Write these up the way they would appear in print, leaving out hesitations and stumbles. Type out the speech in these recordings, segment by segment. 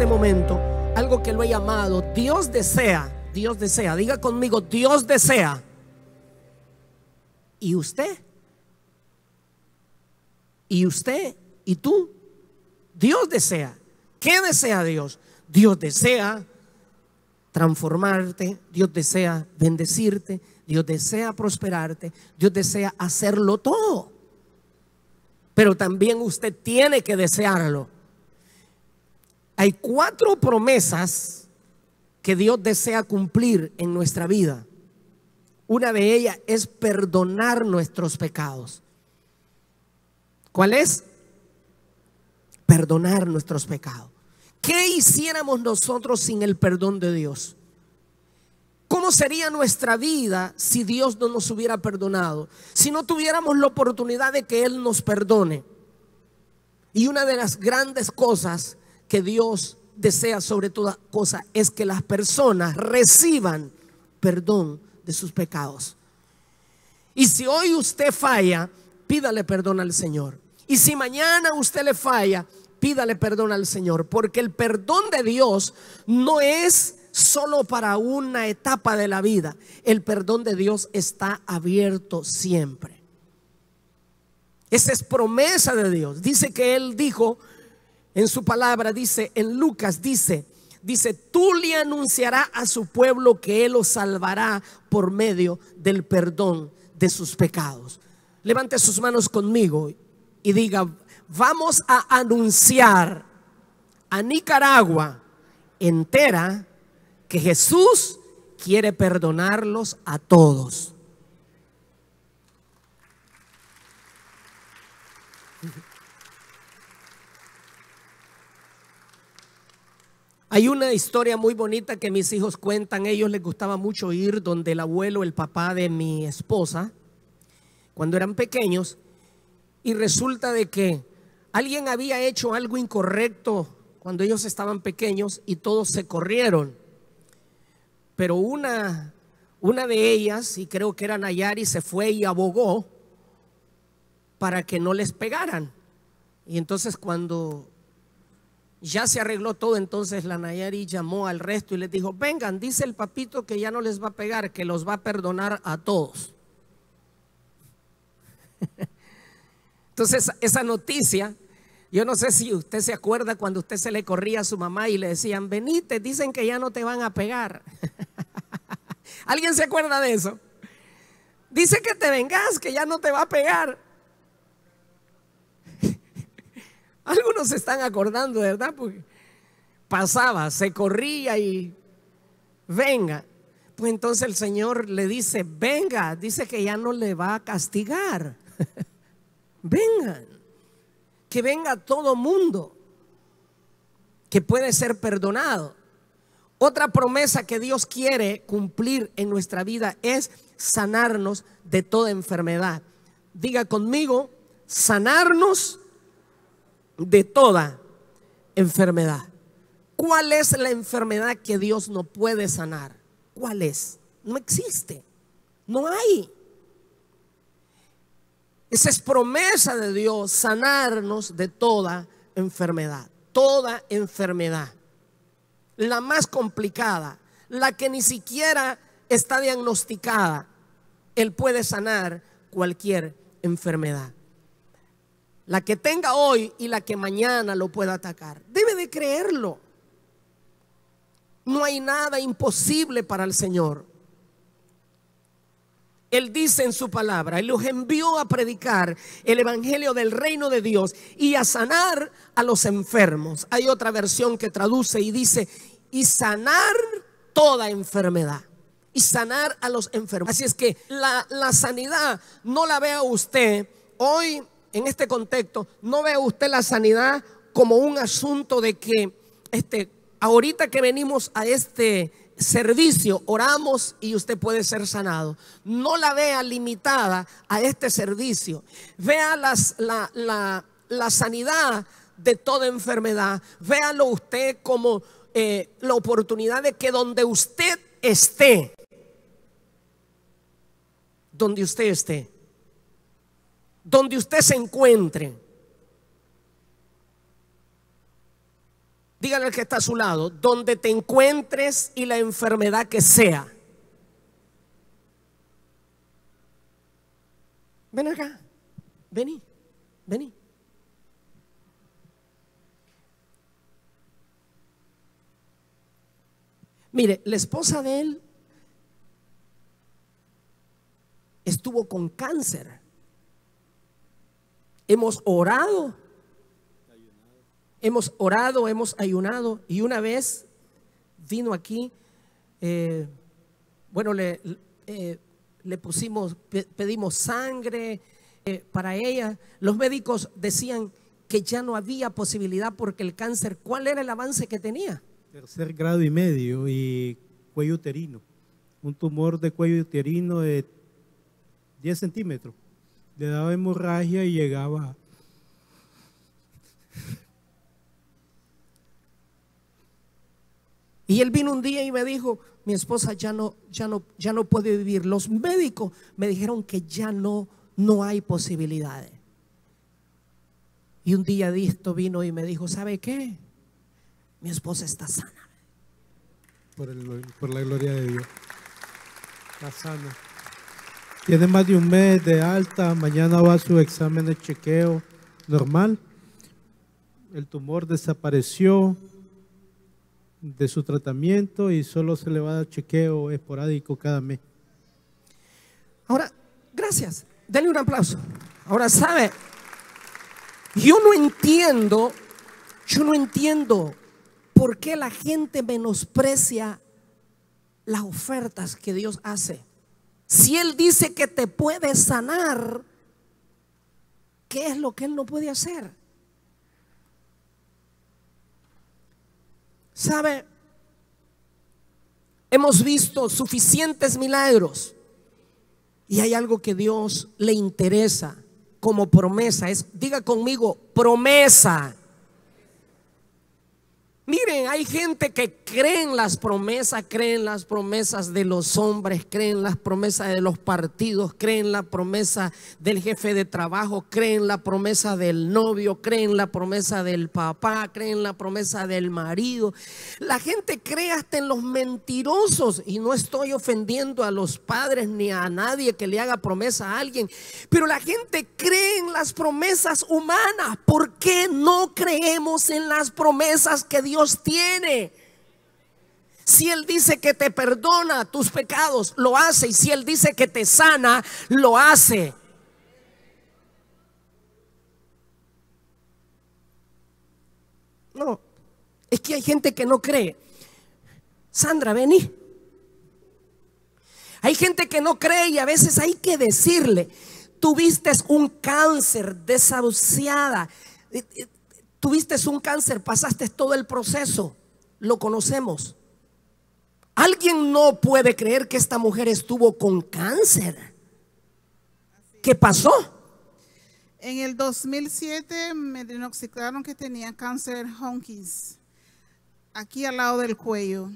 este momento algo que lo he llamado Dios desea. Dios desea, diga conmigo, Dios desea. ¿Y usted? ¿Y usted? ¿Y tú? Dios desea. ¿Qué desea Dios? Dios desea transformarte, Dios desea bendecirte, Dios desea prosperarte, Dios desea hacerlo todo. Pero también usted tiene que desearlo. Hay 4 promesas que Dios desea cumplir en nuestra vida. Una de ellas es perdonar nuestros pecados. ¿Cuál es? Perdonar nuestros pecados. ¿Qué hiciéramos nosotros sin el perdón de Dios? ¿Cómo sería nuestra vida si Dios no nos hubiera perdonado? Si no tuviéramos la oportunidad de que Él nos perdone. Y una de las grandes cosas que Dios desea sobre toda cosa es que las personas reciban perdón de sus pecados. Y si hoy usted falla, pídale perdón al Señor. Y si mañana usted le falla, pídale perdón al Señor, porque el perdón de Dios no es solo para una etapa de la vida. El perdón de Dios está abierto siempre. Esa es promesa de Dios. Dice que Él dijo en su palabra, dice en Lucas, dice, tú le anunciarás a su pueblo que Él los salvará por medio del perdón de sus pecados. Levante sus manos conmigo y diga: vamos a anunciar a Nicaragua entera que Jesús quiere perdonarlos a todos. Hay una historia muy bonita que mis hijos cuentan. A ellos les gustaba mucho ir donde el abuelo, el papá de mi esposa, cuando eran pequeños. Y resulta de que alguien había hecho algo incorrecto cuando ellos estaban pequeños y todos se corrieron. Pero una de ellas, y creo que era Nayari, se fue y abogó para que no les pegaran. Y entonces cuando ya se arregló todo, entonces la Nayari llamó al resto y les dijo: vengan, dice el papito que ya no les va a pegar, que los va a perdonar a todos. Entonces esa noticia, yo no sé si usted se acuerda cuando usted se le corría a su mamá y le decían: venite, dicen que ya no te van a pegar. ¿Alguien se acuerda de eso? Dice que te vengas, que ya no te va a pegar. Algunos se están acordando, ¿verdad? Porque pasaba, se corría y venga. Pues entonces el Señor le dice: venga, dice que ya no le va a castigar. Vengan, que venga todo mundo que puede ser perdonado. Otra promesa que Dios quiere cumplir en nuestra vida es sanarnos de toda enfermedad. Diga conmigo: sanarnos de toda enfermedad. ¿Cuál es la enfermedad que Dios no puede sanar? ¿Cuál es? No existe, no hay. Esa es promesa de Dios, sanarnos de toda enfermedad. Toda enfermedad, la más complicada, la que ni siquiera está diagnosticada, Él puede sanar cualquier enfermedad. La que tenga hoy y la que mañana lo pueda atacar. Debe de creerlo. No hay nada imposible para el Señor. Él dice en su palabra: Él los envió a predicar el evangelio del reino de Dios y a sanar a los enfermos. Hay otra versión que traduce y dice: y sanar toda enfermedad. Y sanar a los enfermos. Así es que la sanidad no la vea usted hoy en este contexto. No vea usted la sanidad como un asunto de que ahorita que venimos a este servicio, oramos y usted puede ser sanado. No la vea limitada a este servicio. Vea la sanidad de toda enfermedad. Véalo usted como la oportunidad de que donde usted esté, donde usted se encuentre, Dígale al que está a su lado, donde te encuentres y la enfermedad que sea. Ven acá, vení, vení. Mire, la esposa de él estuvo con cáncer. Hemos orado, hemos ayunado, y una vez vino aquí, bueno, le pusimos, pedimos sangre para ella. Los médicos decían que ya no había posibilidad porque el cáncer, ¿cuál era el avance que tenía? 3.5 grados y cuello uterino, un tumor de cuello uterino de 10 centímetros. Le daba hemorragia y llegaba. Y él vino un día y me dijo, mi esposa ya no puede vivir. Los médicos me dijeron que ya no hay posibilidades. Y un día esto vino y me dijo, ¿sabe qué? Mi esposa está sana. Por la gloria de Dios. Está sana. Tiene más de un mes de alta. Mañana va a su examen de chequeo normal. El tumor desapareció de su tratamiento y solo se le va a dar chequeo esporádico cada mes. Ahora, gracias. Denle un aplauso. Ahora, ¿sabe? Yo no entiendo por qué la gente menosprecia las ofertas que Dios hace. Si Él dice que te puede sanar, ¿qué es lo que Él no puede hacer? ¿Sabe? Hemos visto suficientes milagros y hay algo que Dios le interesa como promesa. Diga conmigo, promesa. Miren, hay gente que cree en las promesas de los hombres, creen las promesas de los partidos, creen la promesa del jefe de trabajo, creen la promesa del novio, creen la promesa del papá, creen la promesa del marido. La gente cree hasta en los mentirosos, y no estoy ofendiendo a los padres ni a nadie que le haga promesa a alguien, pero la gente cree en las promesas humanas. ¿Por qué no creemos en las promesas que Dios tiene? Si Él dice que te perdona tus pecados, lo hace. Y si Él dice que te sana, lo hace. No, es que hay gente que no cree. Sandra, vení. Hay gente que no cree y a veces hay que decirle, tuviste un cáncer, desahuciada, tuviste un cáncer, pasaste todo el proceso, lo conocemos. Alguien no puede creer que esta mujer estuvo con cáncer. ¿Qué pasó? En el 2007 me diagnosticaron que tenía cáncer Hodgkin, aquí al lado del cuello.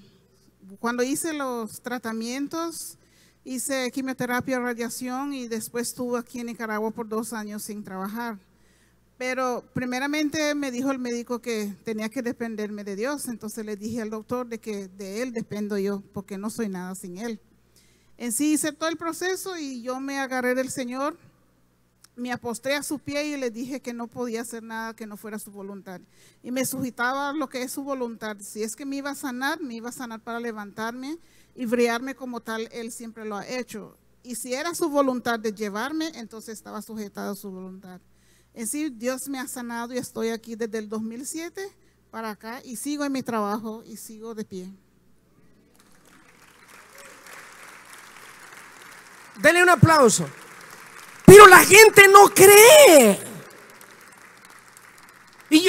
Cuando hice los tratamientos, hice quimioterapia, radiación, y después estuve aquí en Nicaragua por 2 años sin trabajar. Pero primeramente me dijo el médico que tenía que dependerme de Dios. Entonces le dije al doctor de que de Él dependo yo, porque no soy nada sin Él. En sí hice todo el proceso y yo me agarré del Señor, me apostré a su pie y le dije que no podía hacer nada que no fuera su voluntad. Y me sujetaba a lo que es su voluntad. Si es que me iba a sanar para levantarme y brillarme como tal. Él siempre lo ha hecho. Y si era su voluntad de llevarme, entonces estaba sujetado a su voluntad. En sí, Dios me ha sanado y estoy aquí desde el 2007 para acá y sigo en mi trabajo y sigo de pie. Denle un aplauso. Pero la gente no cree. Y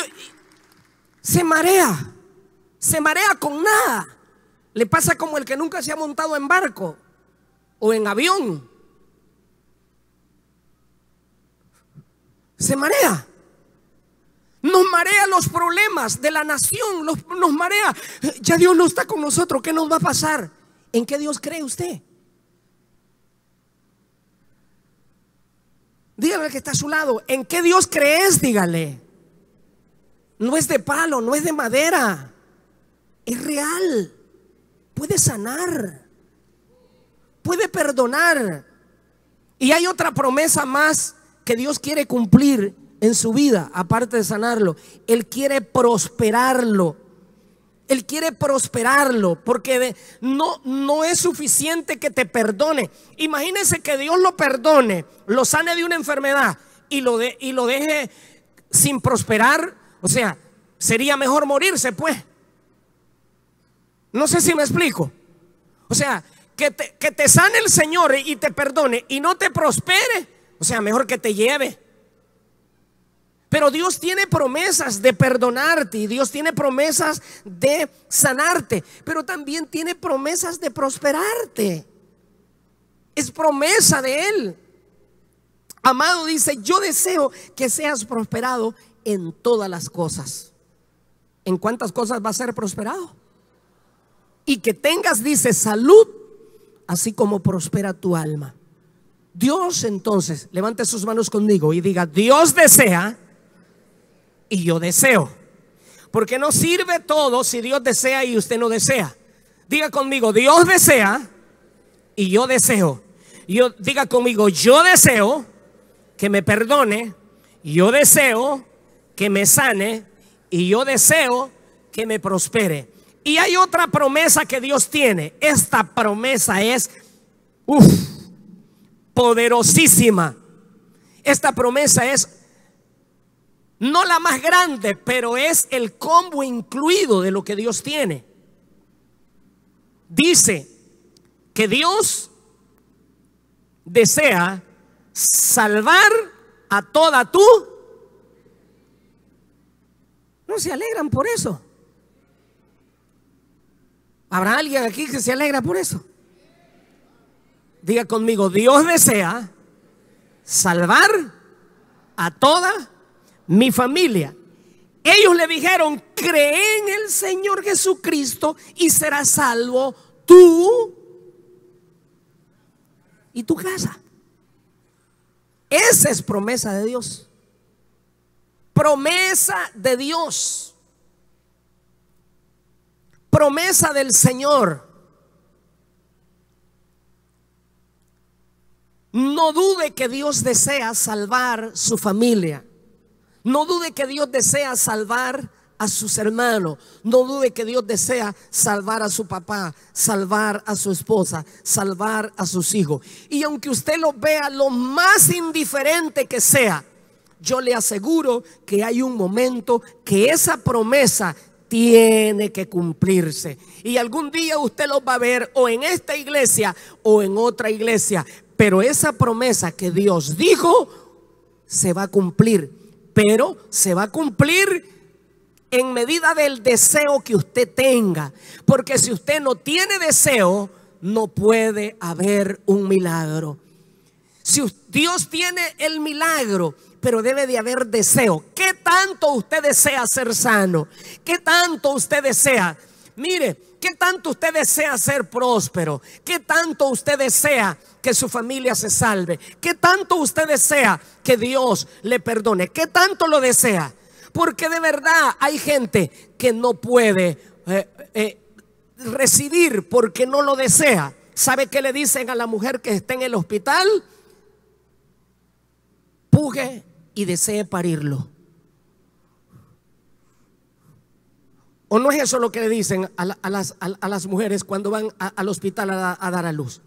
se marea con nada. Le pasa como el que nunca se ha montado en barco o en avión. Se marea. Nos marea los problemas de la nación, nos marea. Ya Dios no está con nosotros, ¿qué nos va a pasar? ¿En qué Dios cree usted? Dígale al que está a su lado, ¿en qué Dios crees? Dígale. No es de palo, no es de madera. es real. Puede sanar, puede perdonar. Y hay otra promesa más que Dios quiere cumplir en su vida, aparte de sanarlo. Él quiere prosperarlo. Él quiere prosperarlo, porque no es suficiente que te perdone. Imagínense que Dios lo perdone, lo sane de una enfermedad y lo deje sin prosperar. O sea, sería mejor morirse, pues. No sé si me explico. O sea, que te sane el Señor y te perdone y no te prospere, o sea, mejor que te lleve. Pero Dios tiene promesas de perdonarte y Dios tiene promesas de sanarte, pero también tiene promesas de prosperarte. Es promesa de Él. Amado, dice, yo deseo que seas prosperado en todas las cosas. ¿En cuántas cosas va a ser prosperado? Y que tengas, dice, salud, así como prospera tu alma. Dios, entonces, levante sus manos conmigo y diga, Dios desea y yo deseo. Porque no sirve todo si Dios desea y usted no desea. Diga conmigo, Dios desea y yo deseo. Diga conmigo, yo deseo que me perdone, yo deseo que me sane y yo deseo que me prospere. Y hay otra promesa que Dios tiene. Esta promesa es poderosísima. Esta promesa es no la más grande, pero es el combo incluido de lo que Dios tiene. Dice que Dios desea salvar a toda tú. ¿No se alegran por eso? ¿Habrá alguien aquí que se alegra por eso? Diga conmigo, Dios desea salvar a toda mi familia. Ellos le dijeron, cree en el Señor Jesucristo y serás salvo tú y tu casa. Esa es promesa de Dios. Promesa de Dios. Promesa del Señor. No dude que Dios desea salvar su familia. No dude que Dios desea salvar a sus hermanos. No dude que Dios desea salvar a su papá, salvar a su esposa, salvar a sus hijos. Y aunque usted lo vea lo más indiferente que sea, yo le aseguro que hay un momento que esa promesa tiene que cumplirse. Y algún día usted lo va a ver o en esta iglesia o en otra iglesia. Pero esa promesa que Dios dijo se va a cumplir. Pero se va a cumplir en medida del deseo que usted tenga. Porque si usted no tiene deseo, no puede haber un milagro. Si Dios tiene el milagro, pero debe de haber deseo. ¿Qué tanto usted desea ser sano? ¿Qué tanto usted desea? Mire, ¿qué tanto usted desea ser próspero? ¿Qué tanto usted desea que su familia se salve? ¿Qué tanto usted desea que Dios le perdone? ¿Qué tanto lo desea? Porque de verdad hay gente que no puede recibir porque no lo desea. ¿Sabe qué le dicen a la mujer que está en el hospital? Puje y desee parirlo. ¿O no es eso lo que le dicen a las mujeres cuando van al hospital a dar a luz?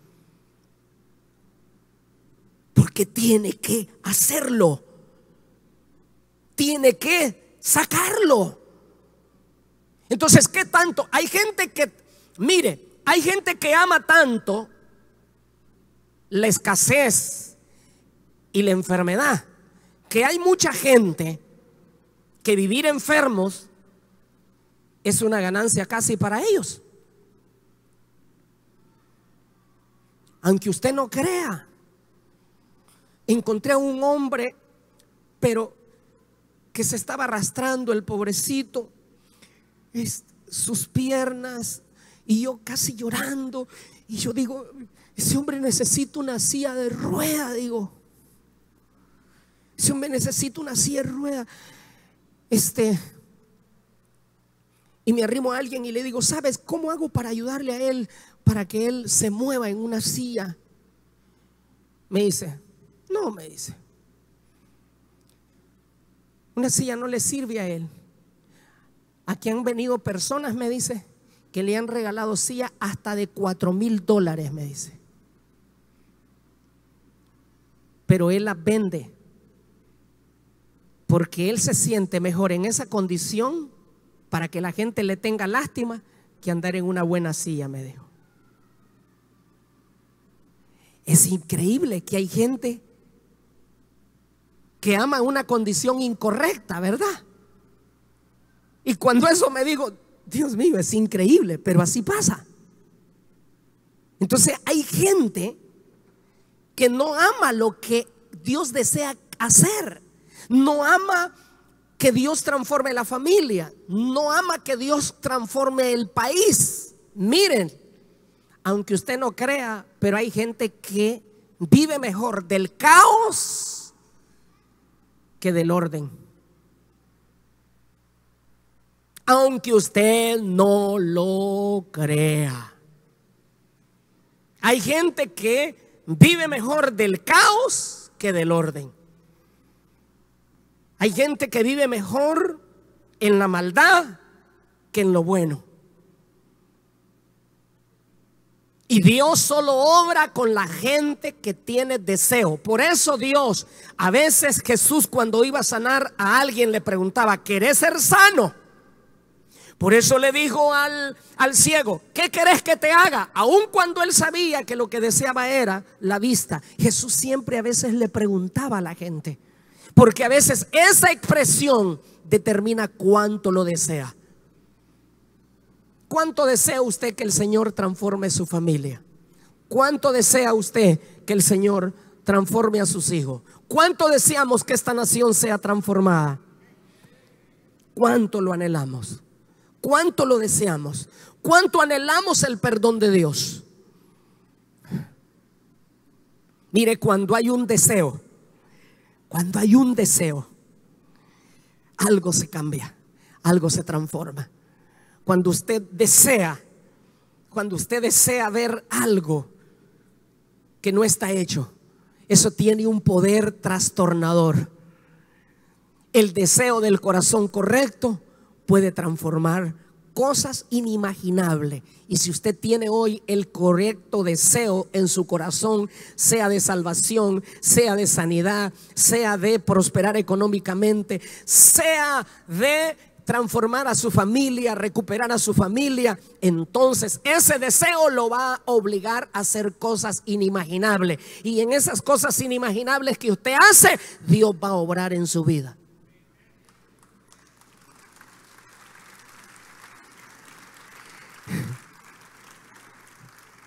Porque tiene que hacerlo. Tiene que sacarlo. Entonces, ¿qué tanto? Hay gente que, mire, hay gente que ama tanto la escasez y la enfermedad, que hay mucha gente que vivir enfermos es una ganancia casi para ellos. Aunque usted no crea, encontré a un hombre, pero que se estaba arrastrando, el pobrecito, sus piernas, y yo casi llorando, y yo digo, ese hombre necesita una silla de rueda, digo, ese hombre necesita una silla de rueda. y me arrimo a alguien y le digo, ¿sabes cómo hago para ayudarle a él para que él se mueva en una silla? Me dice, no, me dice, una silla no le sirve a él. Aquí han venido personas, me dice, que le han regalado sillas hasta de $4,000, me dice. Pero él las vende porque él se siente mejor en esa condición para que la gente le tenga lástima que andar en una buena silla, me dijo. Es increíble que hay gente que ama una condición incorrecta, ¿verdad? Y cuando eso me digo, Dios mío, es increíble, pero así pasa. Entonces hay gente que no ama lo que Dios desea hacer, no ama que Dios transforme la familia, no ama que Dios transforme el país. Miren, aunque usted no crea, pero hay gente que vive mejor del caos que del orden. Aunque usted no lo crea, hay gente que vive mejor del caos que del orden. Hay gente que vive mejor en la maldad que en lo bueno. Y Dios solo obra con la gente que tiene deseo. Por eso Dios, a veces Jesús cuando iba a sanar a alguien le preguntaba, ¿querés ser sano? Por eso le dijo al ciego, ¿qué querés que te haga? Aun cuando él sabía que lo que deseaba era la vista. Jesús siempre a veces le preguntaba a la gente, porque a veces esa expresión determina cuánto lo desea. ¿Cuánto desea usted que el Señor transforme su familia? ¿Cuánto desea usted que el Señor transforme a sus hijos? ¿Cuánto deseamos que esta nación sea transformada? ¿Cuánto lo anhelamos? ¿Cuánto lo deseamos? ¿Cuánto anhelamos el perdón de Dios? Mire, cuando hay un deseo, algo se cambia, algo se transforma. Cuando usted desea ver algo que no está hecho, eso tiene un poder trastornador. El deseo del corazón correcto puede transformar cosas inimaginables. Y si usted tiene hoy el correcto deseo en su corazón, sea de salvación, sea de sanidad, sea de prosperar económicamente, sea de transformar a su familia, recuperar a su familia, entonces ese deseo lo va a obligar a hacer cosas inimaginables. Y en esas cosas inimaginables que usted hace, Dios va a obrar en su vida.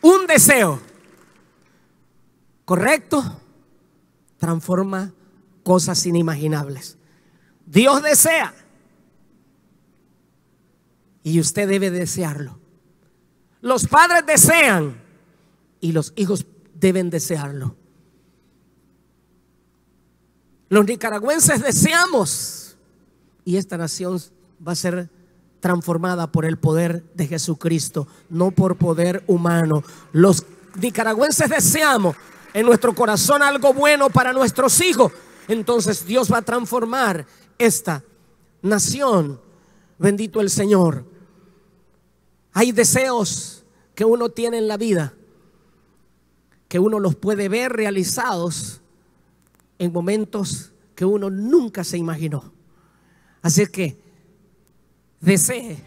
Un deseo correcto transforma cosas inimaginables. Dios desea y usted debe desearlo. Los padres desean y los hijos deben desearlo. Los nicaragüenses deseamos y esta nación va a ser transformada por el poder de Jesucristo, no por poder humano. Los nicaragüenses deseamos en nuestro corazón algo bueno para nuestros hijos. Entonces Dios va a transformar esta nación. Bendito el Señor. Hay deseos que uno tiene en la vida que uno los puede ver realizados en momentos que uno nunca se imaginó. Así que desee